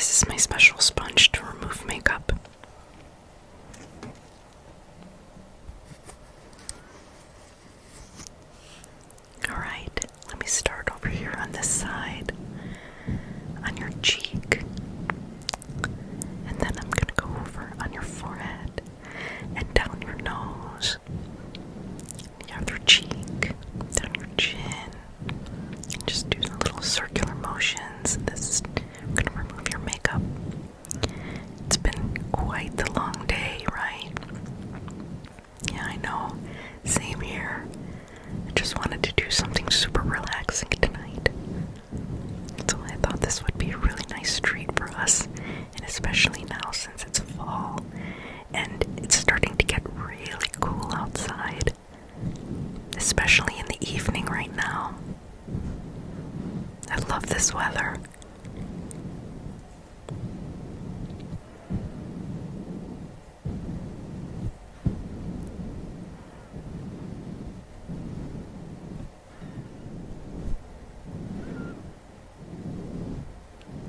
This is my special sponge to remove makeup. Alright, let me start over here on this side, on your cheek, and then I'm going to go over on your forehead and down your nose, the other cheek, down your chin, and just do the little circular motions. I'm going to remove your makeup. It's been quite the long day, right? Yeah, I know. Same here. I just wanted to do something super relaxing tonight. So I thought this would be a really nice treat for us, and especially now since it's fall and it's starting to get really cool outside, especially in the evening right now. I love this weather.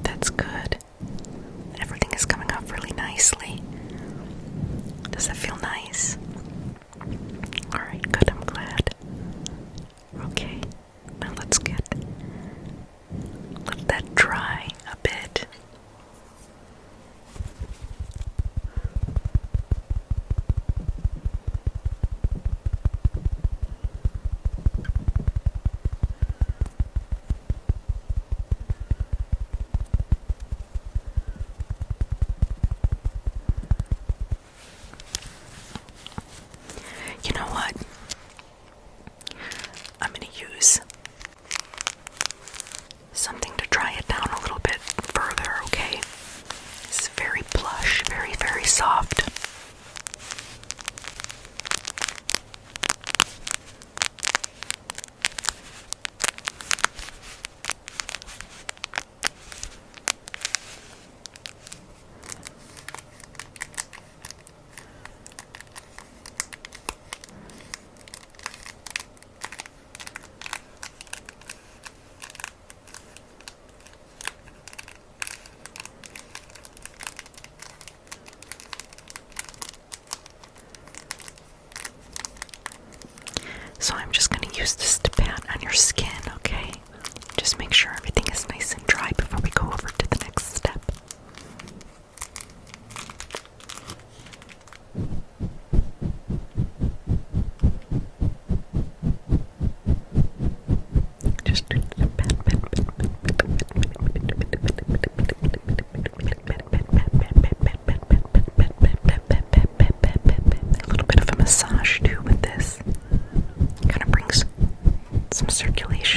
That's good. Everything is coming off really nicely. Does that feel nice? Alright, good, I'm glad. Okay, now let that dry a bit. You know what? I'm going to use something to dry it down a little bit further, okay? It's very plush, very, very soft. So I'm just going to use this to pat on your skin, okay? Just make sure everything is nice and dry before we go over to the next step. Just a little bit of a massage too with this. Kind of brings some circulation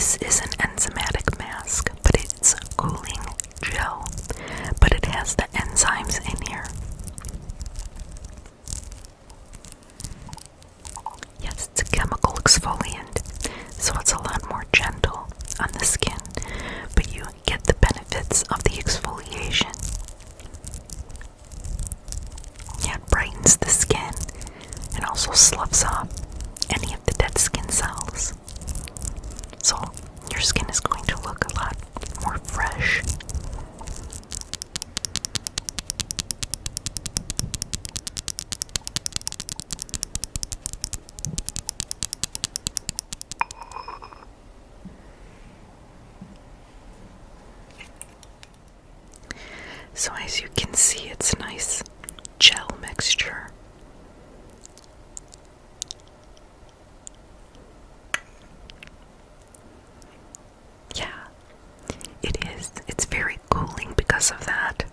this is an enzymatic mask, but it's a cooling gel, but it has the enzymes in here. Yes, it's a chemical exfoliant, so it's a lot more gentle on the skin, but you get the benefits of the exfoliation. Yeah, it brightens the skin and also sloughs off any of the dead skin cells. So your skin is going to look a lot more fresh. So as you can see, it's a nice gel mixture. Yeah, it is. It's very cooling because of that.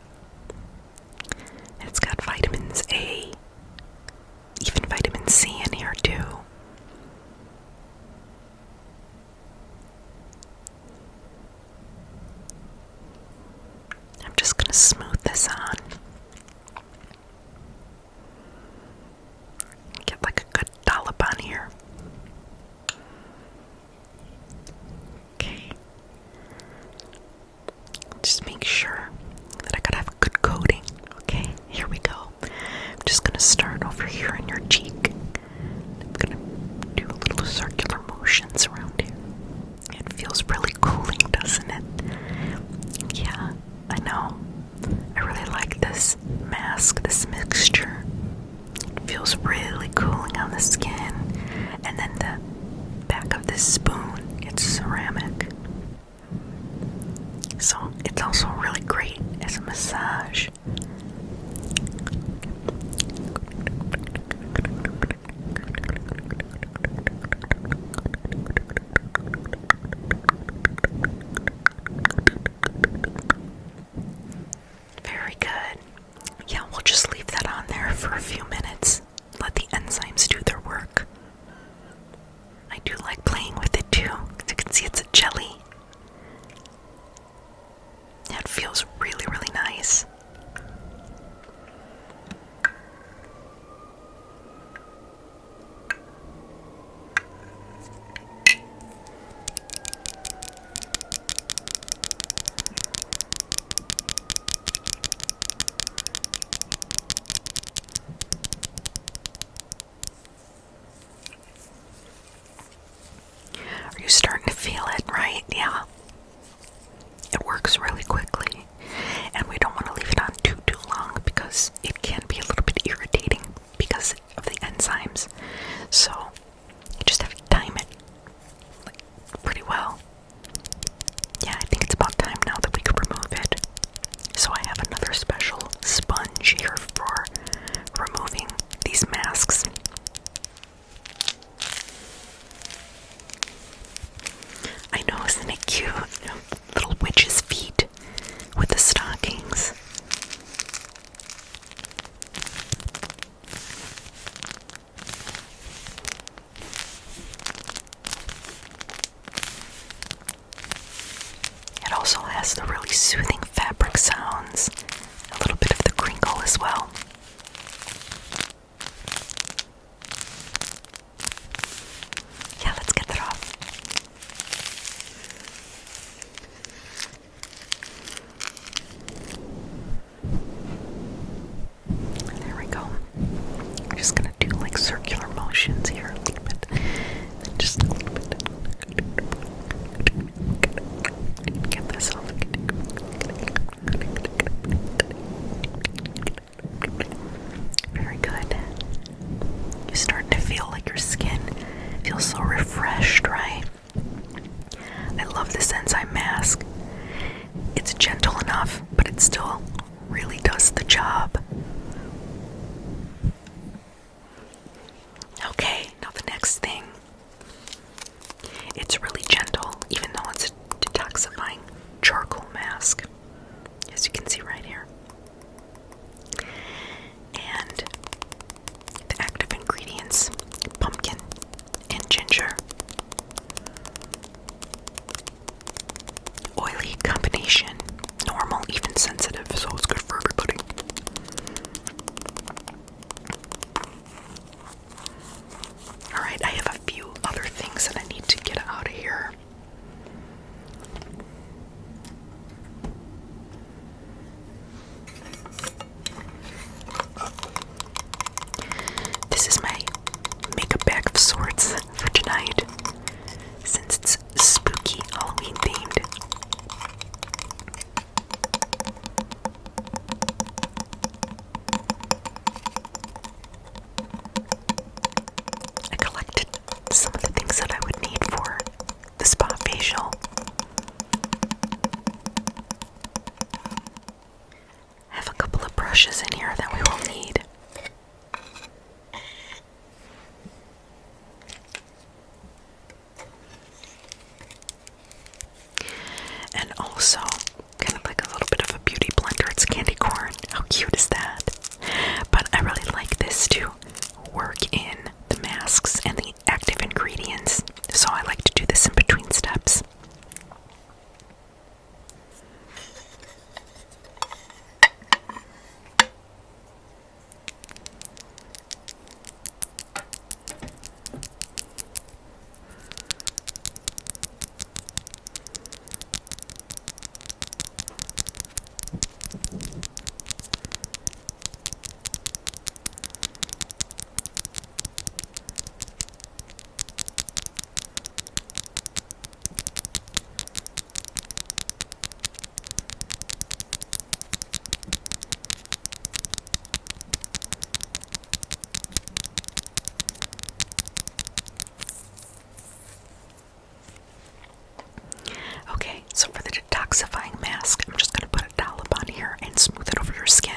And it's got vitamins A, even vitamin C in here too. I'm just gonna smooth this on. Get like a good dollop on here. Okay. Just make sure that I gotta have a good coating. Okay, here we go. I'm just gonna start over here on your cheek. I'm gonna do a little circular motions around here. It feels really cooling, doesn't it? Yeah, I know. I really like this mask, this mixture. It feels really cooling on the skin. And then the back of this spoon, it's ceramic. So it's also really great as a massage. Very good. Yeah, we'll just leave that on there for a few minutes. Let the enzymes do their work. I do like playing with it too. As you can see, it's a jelly. It feels really, really nice. Are you starting to feel it, right? Yeah. It works really quickly, and we don't want to leave it on too long because it can be a little bit irritating because of the enzymes. So you just have to time it pretty well. Yeah, I think it's about time now that we could remove it. So I have another special sponge here for removing these masks. I know, isn't it cute? Little witch's feet with the stockings. It also has the really soothing fabric sounds, a little bit of the crinkle as well. Yeah, let's get that off. There we go. We're just gonna do like circular motions here a little bit. Just a little bit. Get this off. Very good. You start to feel like your skin feels so refreshed, right? I love this enzyme mask. It's gentle enough, but it still really does the job. Okay, now the next thing. It's really gentle, even though it's a detoxifying charcoal mask, as you can see right here. And the active ingredients, pumpkin and ginger. brushes in here that we will need. And also, kind of like a little bit of a beauty blender. It's candy corn. How cute is that? But I really like this to work in the masks and the active ingredients. So I like to do this in between steps. Okay, so for the detoxifying mask, I'm just going to put a dollop on here and smooth it over your skin.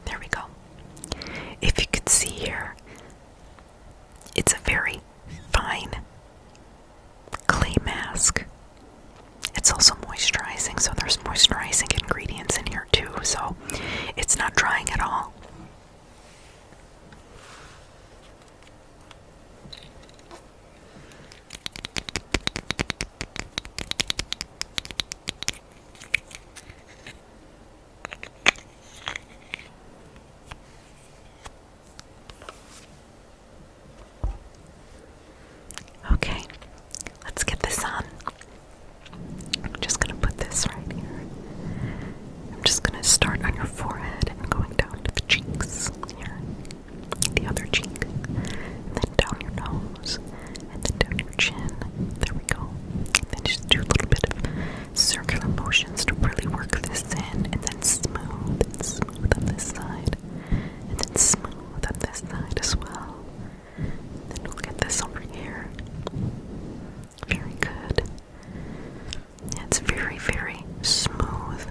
There we go. If you could see here, it's a very fine clay mask. It's also moisturizing, so there's moisturizing ingredients in here too, so it's not drying at all. Okay, let's get this on. I'm just going to put this right here. I'm just going to start on your forehead and going down to the cheeks here, the other cheek, and then down your nose, and then down your chin. There we go. And then just do a little bit of circular motions to really work this in, and then smooth on this side, and then smooth on this side as well. Then we'll get this over here. Very good. It's very, very smooth.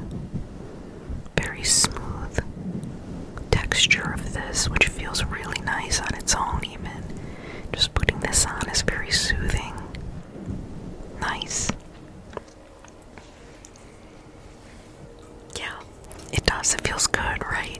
Very smooth texture of this, which feels really nice on its own even. Just putting this on is very soothing. Nice. Yeah, it does. It feels good, right?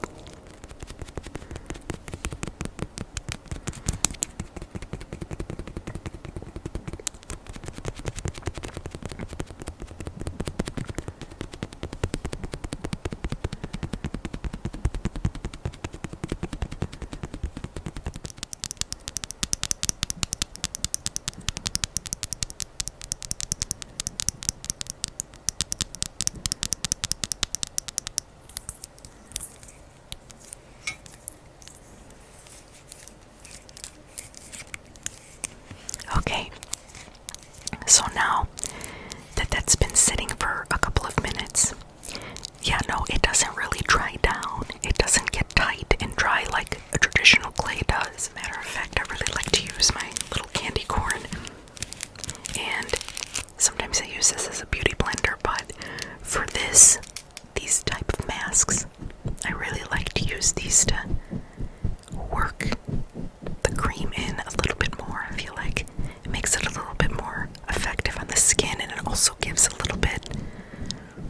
Okay, so now that that's been sitting for a couple of minutes, yeah, no, it doesn't really dry down. It doesn't get tight and dry like a traditional clay does. Matter of fact, I really like to use my little candy corn, and sometimes I use this as a beauty blender, but for these type of masks, I really like to use these to work the cream in a little bit more. I feel like it makes it a little bit more effective on the skin, and it also gives a little bit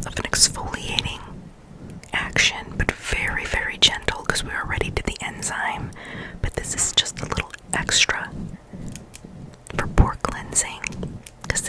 of an exfoliating action, but very, very gentle, because we already did the enzyme, but this is just a little extra for pore cleansing, because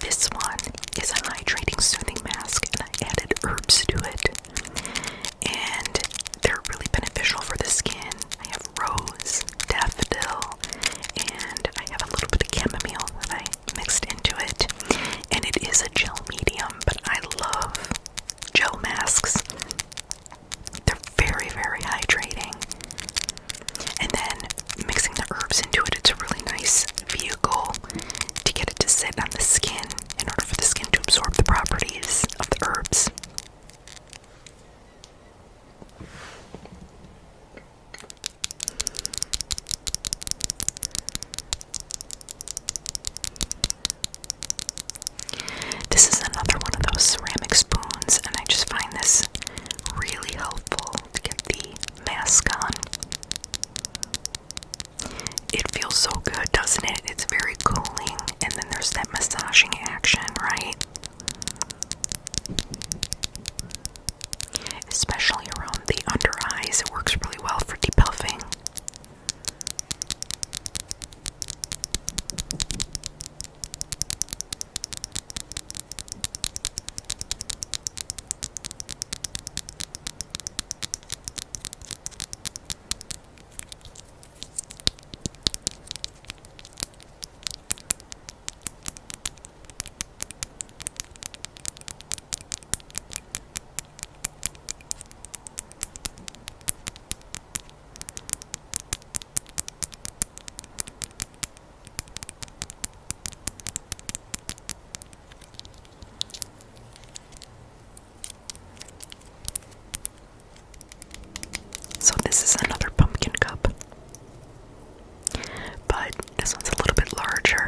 This one is a hydrating soothing mask, and I added herbs to it. And they're really beneficial for the skin. I have rose, daffodil, and I have a little bit of chamomile that I mixed into it. And it is a gel medium, but I love gel masks. They're very, very hydrating. And then mixing the herbs into it, it's a really nice vehicle to get it to sit on the skin in order for the skin to absorb the properties of the herbs. This is another one of those ceramic spoons, and I just find this really helpful to get the mask on. It feels so good, doesn't it? It's very cooling, and then there's that massaging action, right? Especially around the under eyes, it works really well for depuffing. So this is another pumpkin cup, but this one's a little bit larger,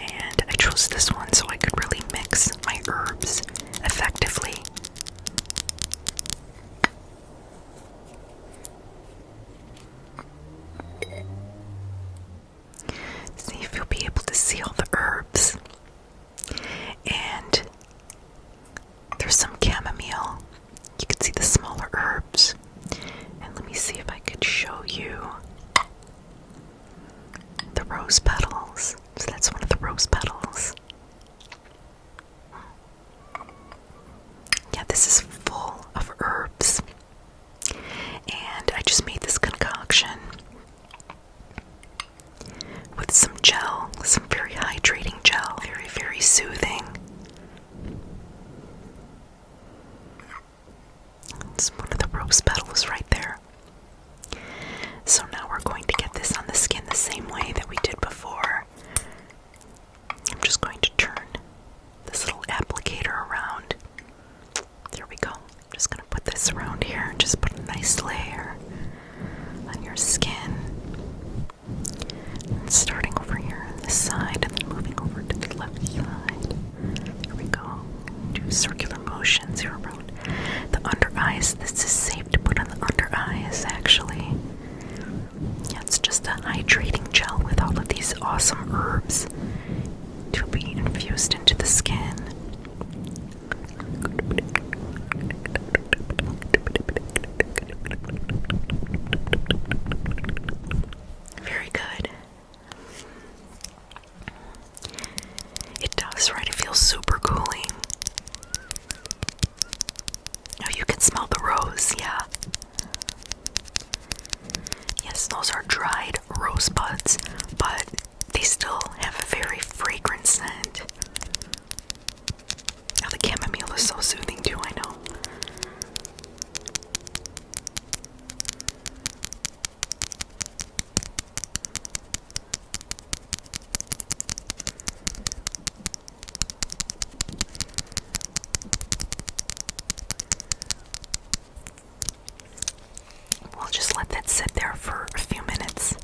and I chose this one so I could really mix my herbs effectively. See if you'll be able to see all the herbs. And there's some chamomile. You can see the smaller herbs. And let me see if I could show you the rose petals. So that's one of the rose petals. Yeah, this is full of herbs. And I just made this concoction with some gel, some very hydrating gel, very, very soothing. It's one of the rose petals right there. So now we're going to get this on the skin the same way that we did before. I'm just going to turn this little applicator around. There we go. I'm just going to put this around here and just put a nice layer on your skin. And starting over here on this side and then moving over to the left side. There we go. Do circular motions here around the under eyes. This is safe to put on the under eyes, actually. Yeah, it's just a hydrating gel with all of these awesome herbs to be infused into the skin. Very good. It does, right? It feels super cooling. Oh, you can smell the rose, yeah. Yes, those are dried rose buds, but they still have a very fragrant scent. Oh, the chamomile is so soothing too, I know. We'll just let that sit there for a few minutes.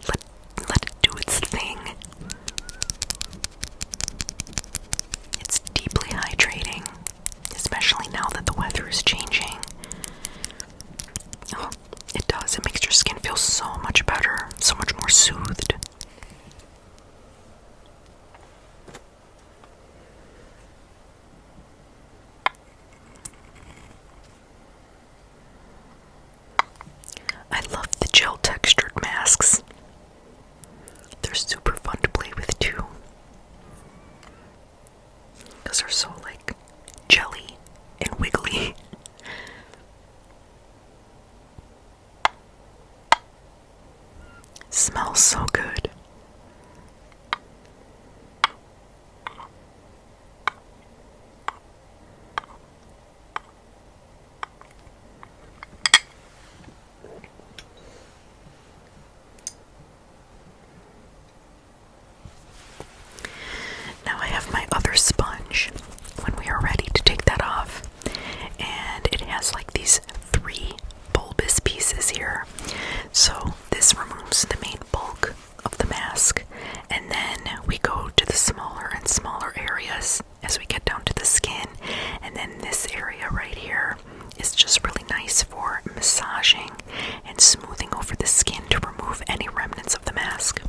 Let it do its thing. It's deeply hydrating, especially now that the weather is changing. Oh, it does. It makes your skin feel so much better, so much more soothed. I love the gel textured masks. They're super fun to play with too. areas as we get down to the skin, and then this area right here is just really nice for massaging and smoothing over the skin to remove any remnants of the mask.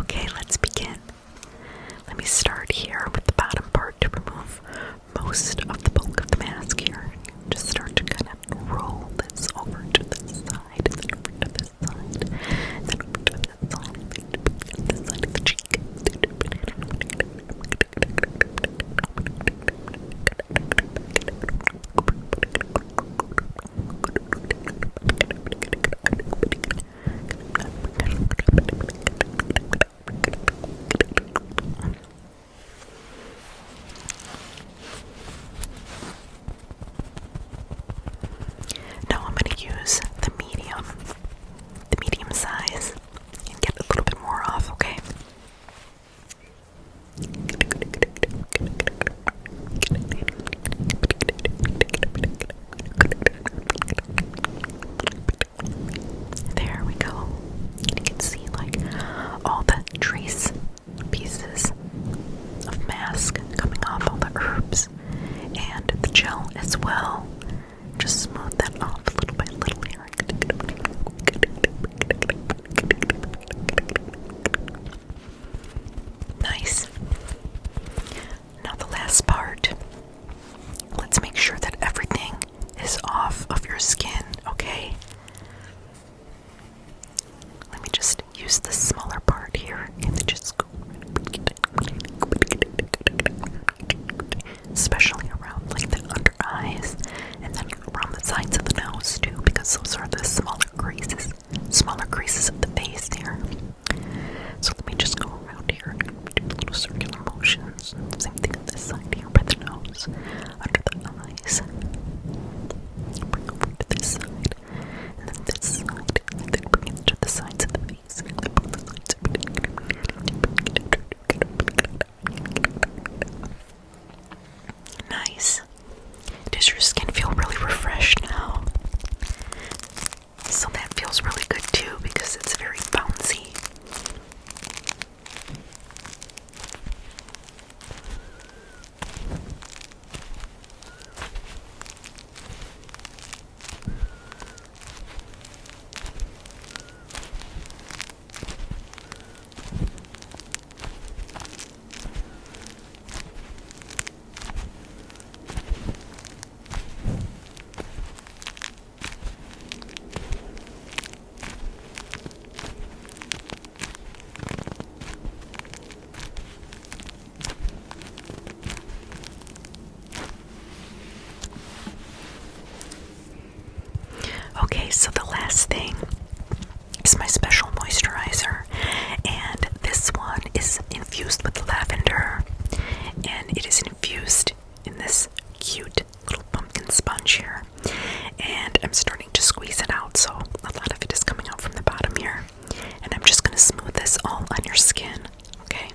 Okay, let's begin. Let me start here with the bottom part to remove most of the bulk of the mask here. Just start to kind of roll this over to this side, and then over to this side, and then over to this side, and then this side of the cheek. Now I'm going to use the medium size, and get a little bit more off, okay? There we go. You can see like all the trace pieces of mask coming off, all the herbs and the gel as well. Just smooth that off little by little here. Nice. Now the last part. Let's make sure that everything is off of your skin, okay? Let me just use the smaller part here and just go, especially around like the under eyes and then around the sides of the nose too, because those are the smaller creases of the face here. So let me just go around here and do little circular motions. Same thing on this side here by the nose, under the eyes. Bring over to this side, and then this side, and then bring it to the sides of the face. And then both sides. Nice. Does your skin feel really refreshed now? So that feels really good too, because it's very bouncy. Okay, so the last thing is my special moisturizer, and this one is infused with lavender, and it is infused in this cute little pumpkin sponge here, and I'm starting to squeeze it out, so a lot of it is coming out from the bottom here, and I'm just going to smooth this all on your skin, okay?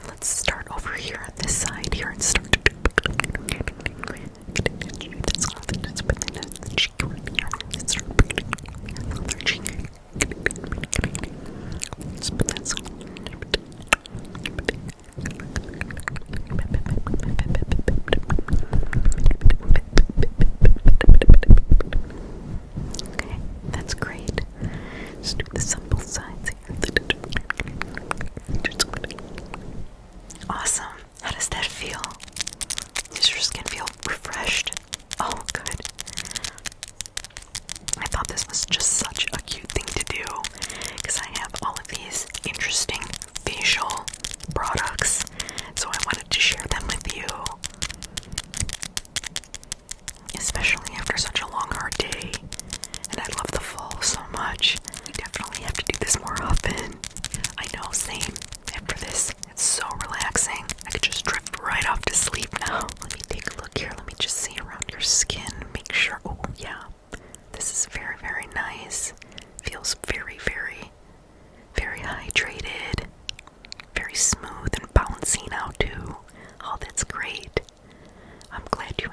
Let's start over here on this side here and start to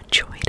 enjoyed